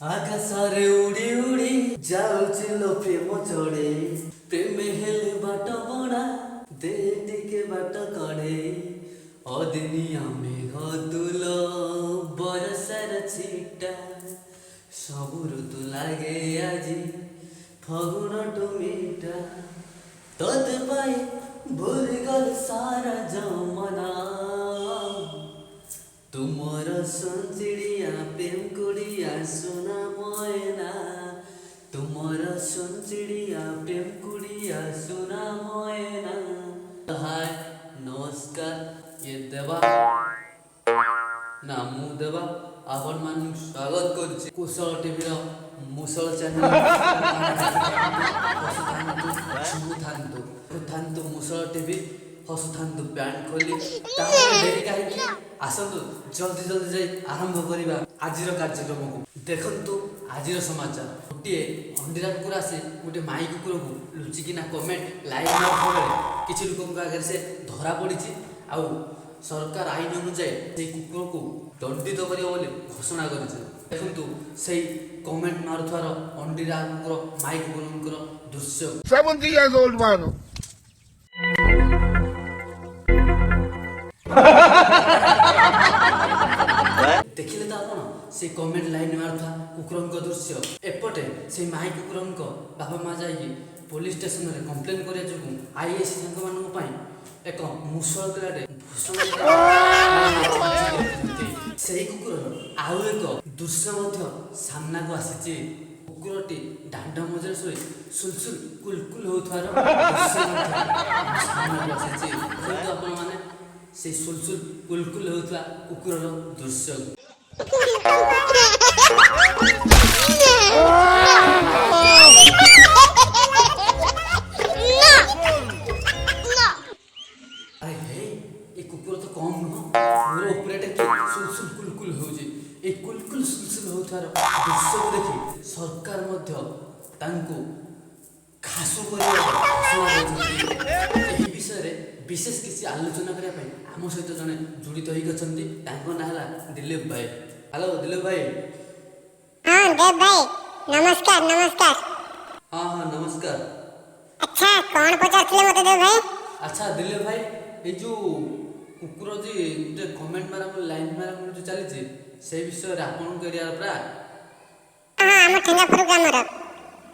ଆକାଶରେ ଉଡ଼ି ଉଡ଼ି ଯାଉଛି ଲୋ ପ୍ରେମ ଚଢ଼େଇ ପ୍ରେମ ହେଲେ ବାଟ ବଣା ଦେ ଟିକେ ବାଟ କଢ଼େଇ ଅଦିନିଆ ମେଘ ତୁଲ ବରସାର ଛିଟା ସବୁ ଋତୁ ଲାଗେ ଆଜି ଫଗୁଣଠୁ ମିଠା ତୋତେ ପାଇ ଭୁଲିଗଲି ସାରା ଜମନା तुमर सुनचिड़िया प्रेम कुड़िया सुना मोयना तुमर सुनचिड़िया प्रेम कुड़िया सुना मोयना। हाय नमस्कार ये देवा ना मु देवा आपण मान स्वागत करुच्ची कुशल टीवी मुसल चैनल हसुथान्तु मुसल टीवी हसुथान्तु पैंट खोली डेरी कहीं आसतु जल्दी जल्दी जाई आरंभ करिबा आजिर कार्यक्रम को देखंतु आजिर समाचार गोटे अंडीरा कुकुर आसे गोटे माई कुकुर को लुचिकिना कमेंट लाइक न फले किछि लोक आगे से धरा पड़ी आउ सरकार आईन अनुसार से कुकुर को दंडित करियो बोली घोषणा करिছে देखंतु सेही कमेंट मारुथार अंडीरा कुकुर माई कुकुर दृश्य 70 years old man देखिले तो आपण से कमेंट लाइन मारुथा कुकुरंक दृश्य एपटे से माई कुकुरंक बाबा माँ जाई पुलिस स्टेशन रे कंप्लेन करिया जो आईएएस संघ मानन पई एक मुसल गलाडे सेही कुकुर आउ एक दृश्य मध्य सामना को आसीची कुकुरटी डांड मजरे सोई सुलसुल कुलकुल होथार दृश्य मध्य सामना को आसीची तो आपण माने से सुलसुल कुलकुल होता कुकुर दृश्य अरे हे ये कुकुर तो कम नुह पूरा ऊपर सुलसुल कुलकुल होजी ए कुलकुल सुलसुल होतार दृश्य को देखि सरकार मध्य तांको खासु करिया विषय रे विशेष किसी आलोचना करने पे आम सहित जड़े जोड़ित होती ना दिलीप भाई। हेलो दिलीप भाई। हाँ देव भाई नमस्कार नमस्कार। हाँ हाँ नमस्कार। अच्छा कौन पचारथिले मते देव भाई? अच्छा दिलीप भाई ये जो कुकुर जी जे कमेंट मारा लाइन मारा जो चली से विषय रे आपन को एरिया पूरा हाँ हम ठेंगापुर गामर।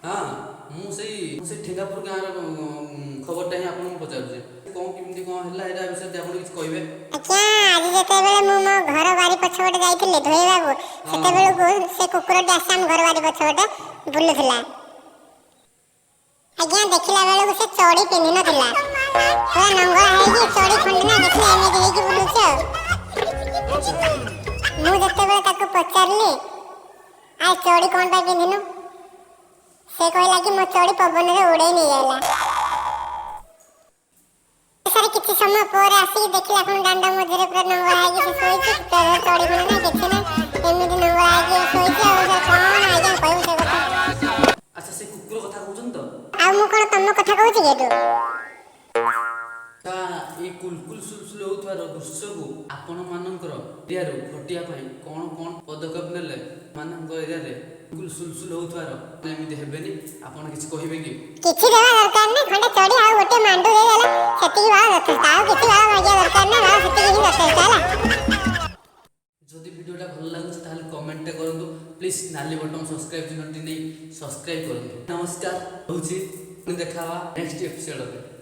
हाँ मुझे ठेंगापुर गाँव खबरटा ही आपन को पचार कौन किमती कौन हल्ला एरा विषय ते आपण किछ कहबे? अच्छा आज जेते बेले मु मो घर बारी पछोटे जाइथिले धोई बाबू सेते बेले को से कुकुरटी आसाम घर बारी पछोटे बुलुथिला। आज्ञा देखिला बेले को से चोड़ी पिन्हि नथिला पूरा नंगला हेगी चोड़ी खंडना देखिला एमे हेगी बुलुछ। मु जेते बेले ताको पचारली आ चोड़ी कोन पाई पिन्हिनु से कहला कि मो चोड़ी पवन रे उड़े नि जाला। सारे किछि समय पर आसी देखिला कोन डांडा मझरे पूरा नंगला हेगी से सोइछि तो चोड़ी बिना देखि ना एमिति नंगला हेगी सोइछि आ कोन आज्ञा कहू से कथा। अच्छा से कुकुर कथा कहउछन तो आ मु कोन तम कथा कहउछि के तू ता ए कुलकुल सुलसुल होथवार दृश्य को आपण मानकर एरिया रो फटिया पई कोन कोन पदक्षेप नेले मानकर एरिया रे कुल सुलसुल होथवार एमिति हेबेनी आपण किछ कहिबे कि किछि देवा दरकार नै खंडे चोड़ी आ गोटे मांडू दे देला सेति बा दरकार ताऊ किछि बा मागिया दरकार नै ना सेति ही दरकार ताला। जदि वीडियोटा भल लागुछ ताले कमेंट करंतु प्लीज नाली बटन सब्सक्राइब चिन्हटी नै सब्सक्राइब करंतु। नमस्कार होछि देखा नेक्स्ट एपिसोड रे।